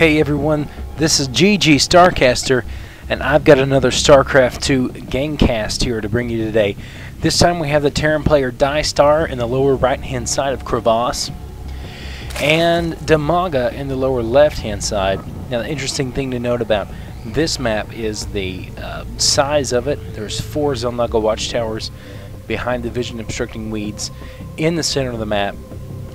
Hey everyone, this is GGstarcaster, and I've got another StarCraft 2 gamecast here to bring you today. This time we have the Terran player Diestar in the lower right hand side of Crevasse, and Dimaga in the lower left hand side. Now the interesting thing to note about this map is the size of it. There's 4 Dimaga watchtowers behind the vision obstructing weeds in the center of the map.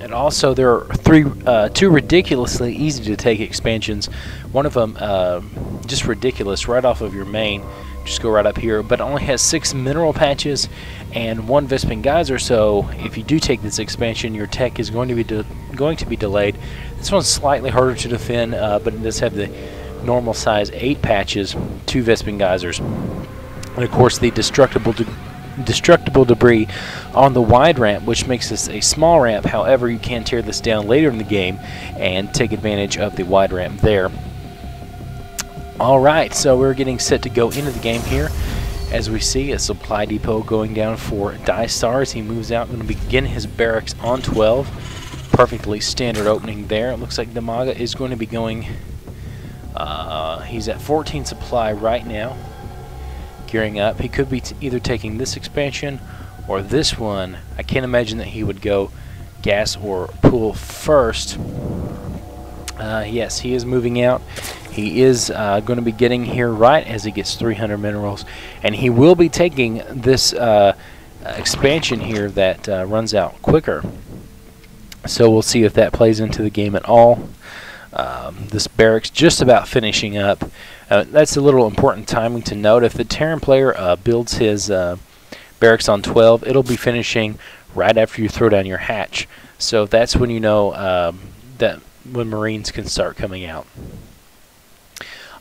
And also there are two ridiculously easy to take expansions. One of them just ridiculous, right off of your main. Just go right up here, but it only has 6 mineral patches and 1 Vespene Geyser. So if you do take this expansion, your tech is going to be delayed. This one's slightly harder to defend, but it does have the normal size 8 patches, 2 Vespene Geysers, and of course the destructible debris on the wide ramp, which makes this a small ramp. However, you can tear this down later in the game and take advantage of the wide ramp there. Alright, so we're getting set to go into the game here. As we see a supply depot going down for Diestar as he moves out. Going to begin his barracks on 12. Perfectly standard opening there. It looks like Dimaga is going to be going, he's at 14 supply right now, gearing up. He could be either taking this expansion or this one. I can't imagine that he would go gas or pool first. Yes, he is moving out. He is going to be getting here right as he gets 300 minerals, and he will be taking this expansion here that runs out quicker. So we'll see if that plays into the game at all. This barracks just about finishing up. That's a little important timing to note. If the Terran player builds his barracks on 12, it'll be finishing right after you throw down your hatch. So that's when you know that when Marines can start coming out.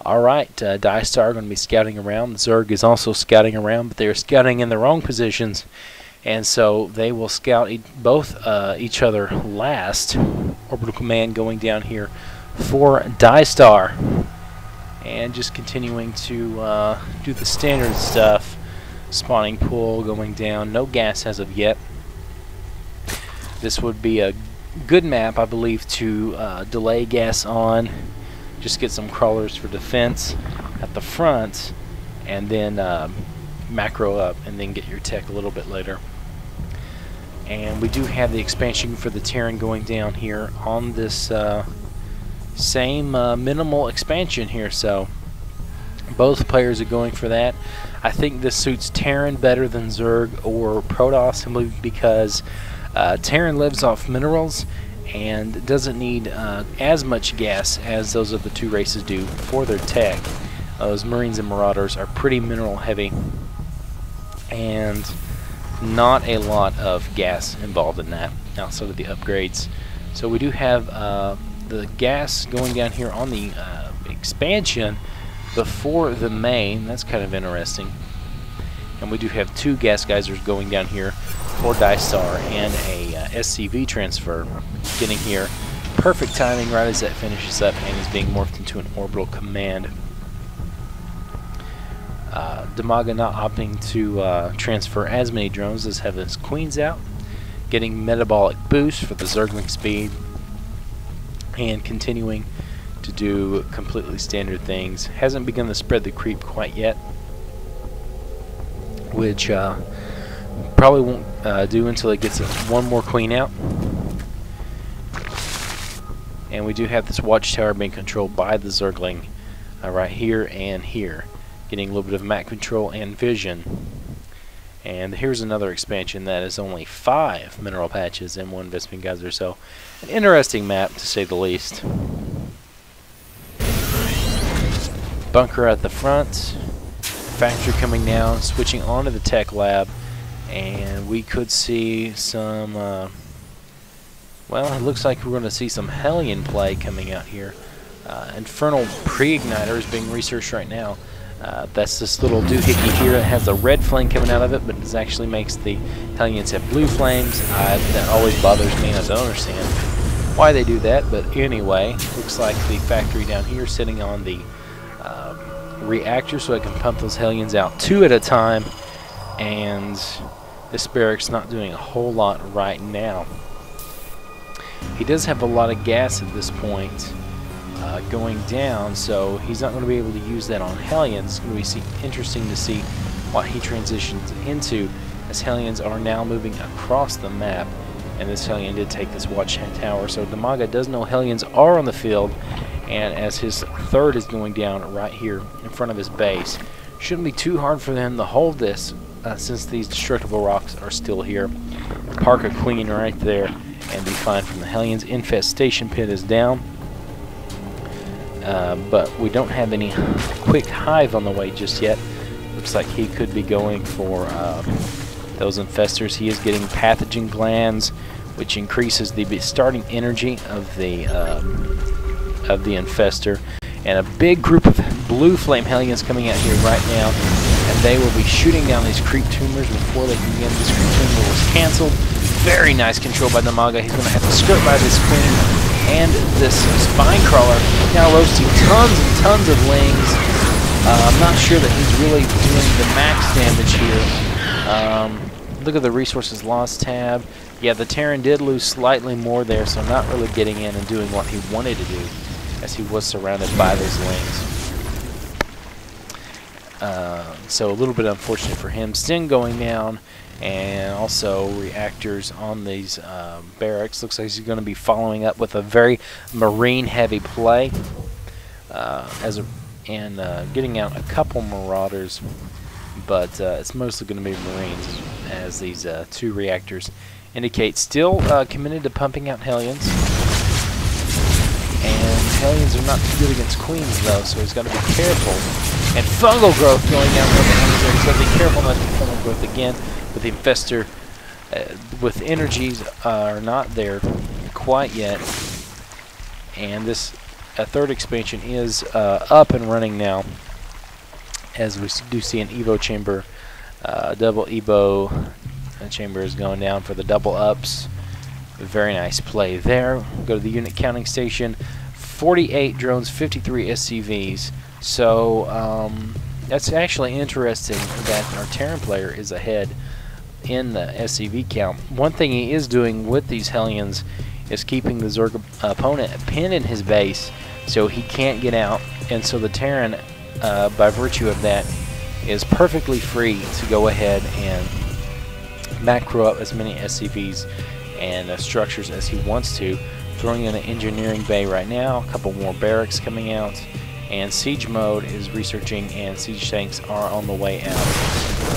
Alright, Diestar going to be scouting around. Zerg is also scouting around, but they're scouting in the wrong positions, and so they will scout both each other last. Orbital command going down here for Diestar, and just continuing to do the standard stuff. Spawning pool going down, no gas as of yet. This would be a good map, I believe, to delay gas on. Just get some crawlers for defense at the front, and then macro up, and then get your tech a little bit later. And we do have the expansion for the Terran going down here on this same minimal expansion here, so both players are going for that. I think this suits Terran better than Zerg or Protoss, simply because Terran lives off minerals and doesn't need as much gas as those other 2 races do for their tech. Those Marines and Marauders are pretty mineral heavy, and not a lot of gas involved in that outside of the upgrades. So we do have the gas going down here on the expansion before the main. That's kind of interesting. And we do have 2 gas geysers going down here for Diestar, and a SCV transfer getting here. Perfect timing right as that finishes up and is being morphed into an orbital command. Dimaga not opting to transfer as many drones as have his queens out, getting metabolic boost for the zergling speed, and continuing to do completely standard things. Hasn't begun to spread the creep quite yet, which probably won't do until it gets 1 more queen out. And we do have this watchtower being controlled by the zergling right here and here, getting a little bit of map control and vision. And here's another expansion that is only 5 mineral patches and 1 Vespene Geyser, so an interesting map to say the least. Bunker at the front, factory coming down, switching onto the tech lab, and we could see some well, it looks like we're going to see some Hellion play coming out here. Infernal pre-igniter is being researched right now. That's this little doohickey here that has a red flame coming out of it, but it actually makes the Hellions have blue flames. That always bothers me, and I don't understand why they do that, but anyway, looks like the factory down here sitting on the reactor, so I can pump those Hellions out 2 at a time, and this barracks not doing a whole lot right now. He does have a lot of gas at this point, going down, so he's not going to be able to use that on Hellions. It's going to be interesting to see what he transitions into, as Hellions are now moving across the map, and this Hellion did take this watchtower, so Dimaga does know Hellions are on the field, and as his third is going down right here in front of his base, shouldn't be too hard for them to hold this, since these destructible rocks are still here. Park a queen right there and be fine from the Hellions. Infestation pit is down, but we don't have any quick hive on the way just yet. Looks like he could be going for those infestors. He is getting pathogen glands, which increases the starting energy of the infestor. And a big group of blue flame Hellions coming out here right now, and they will be shooting down these creep tumors before they can get this creep tumor was canceled. Very nice control by Dimaga. He's going to have to skirt by this queen and this spine crawler, now roasting tons and tons of lings. I'm not sure that he's really doing the max damage here. Look at the resources lost tab. Yeah, the Terran did lose slightly more there, so not really getting in and doing what he wanted to do, as he was surrounded by those lings. So a little bit unfortunate for him. Sting going down, and also reactors on these barracks. Looks like he's going to be following up with a very marine-heavy play, getting out a couple marauders, but it's mostly going to be marines, as these two reactors indicate. Still committed to pumping out Hellions. And Hellions are not too good against queens, though, so he's got to be careful. And fungal growth going down with the Hellions there. He's got to be careful not to do fungal growth again. But the infestor, with energies, are not there quite yet. And this third expansion is up and running now, as we do see an Evo chamber. Double Evo chamber is going down for the double ups. Very nice play there. Go to the unit counting station. 48 drones, 53 SCVs. So that's actually interesting that our Terran player is ahead in the SCV count. One thing he is doing with these Hellions is keeping the Zerg opponent pinned in his base, so he can't get out. And so the Terran, by virtue of that, is perfectly free to go ahead and macro up as many SCVs and structures as he wants to. Throwing in an engineering bay right now, a couple more barracks coming out, and siege mode is researching, and siege tanks are on the way out.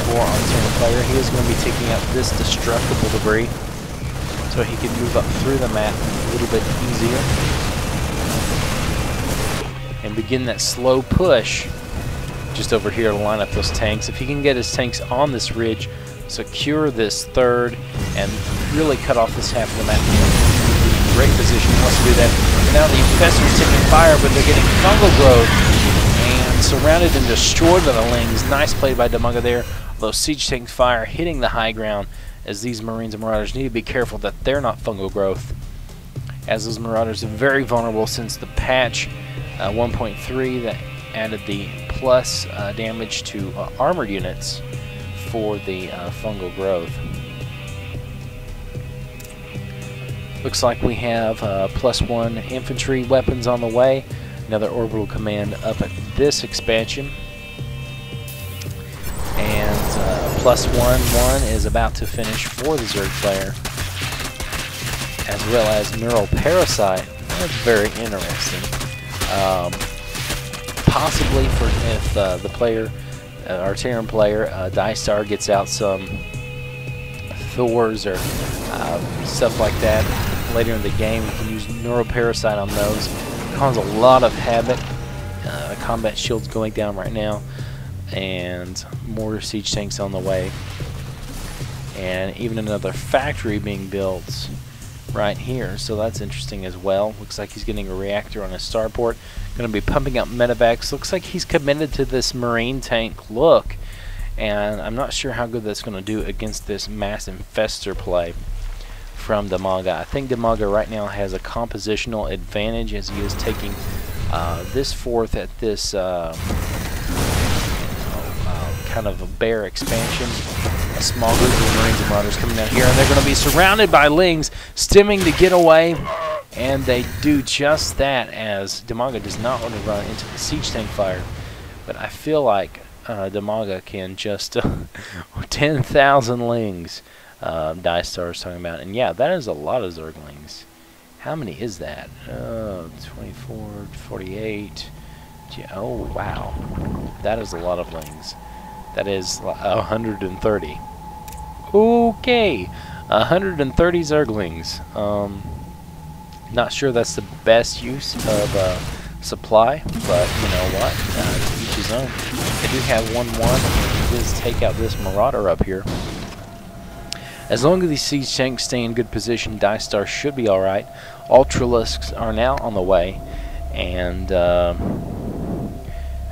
For our Terran player, he is going to be taking out this destructible debris, so he can move up through the map a little bit easier and begin that slow push just over here to line up those tanks. If he can get his tanks on this ridge, secure this third, and really cut off this half of the map, great position. He wants to do that. And now the infestor is taking fire, but they're getting fungal growth and surrounded and destroyed by the lings. Nice play by Dimaga there. Although siege tank fire hitting the high ground, as these marines and marauders need to be careful that they're not fungal growth, as those marauders are very vulnerable since the patch 1.3 that added the plus damage to armored units for the fungal growth. Looks like we have +1 infantry weapons on the way. Another orbital command up at this expansion. And +1 is about to finish for the Zerg player, as well as Neural Parasite. That's very interesting. Possibly for if the player, our Terran player, Diestar, gets out some Thors or stuff like that later in the game, we can use Neuroparasite on those. Cause a lot of havoc. Combat shields going down right now, and more siege tanks on the way, and even another factory being built right here, so that's interesting as well. Looks like he's getting a reactor on his starport. Going to be pumping up medevacs. Looks like he's committed to this marine tank look, and I'm not sure how good that's going to do against this mass infestor play from Dimaga. I think Dimaga right now has a compositional advantage, as he is taking this fourth at this kind of a bare expansion. A small group of marines and marauders coming down here, and they're going to be surrounded by lings, stimming to get away. And they do just that, as Dimaga does not want to run into the siege tank fire. But I feel like Dimaga can just 10,000 lings. Diestar is talking about, and yeah, that is a lot of zerglings. How many is that? 24, 48. Oh wow, that is a lot of lings. That is 130. Okay, 130 zerglings. Not sure that's the best use of supply, but you know what? To each his own. I do have 1-1, and he does take out this Marauder up here. As long as these siege tanks stay in good position, Diestar should be alright. Ultralisks are now on the way, and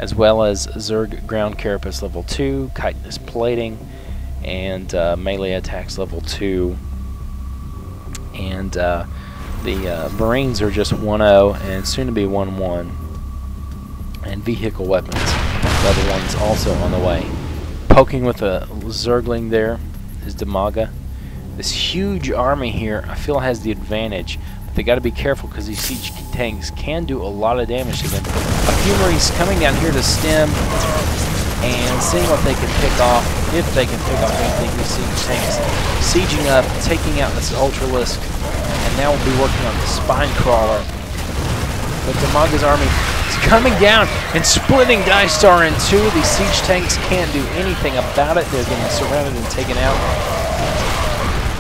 as well as Zerg ground carapace level 2, chitinous plating, and melee attacks level 2. And the Marines are just 1-0 and soon to be 1-1. And vehicle weapons, the other ones also on the way. Poking with a Zergling there is Dimaga. This huge army here, I feel, has the advantage. But they got to be careful because these siege tanks can do a lot of damage to them. A few Marines coming down here to stem and seeing what they can pick off, if they can pick off anything. These siege tanks sieging up, taking out this Ultralisk, and now we'll be working on the Spine Crawler. But Dimaga's army is coming down and splitting Diestar in two. These siege tanks can't do anything about it. They're getting surrounded and taken out.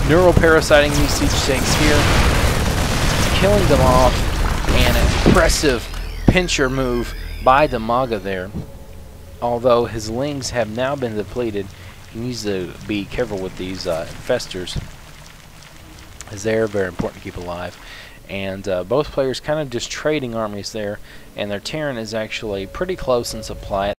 Neuroparasiting these siege tanks here, killing them off, and an impressive pincher move by Dimaga there. Although his lings have now been depleted, he needs to be careful with these infestors, as they're very important to keep alive. And both players kind of just trading armies there, and their Terran is actually pretty close in supply.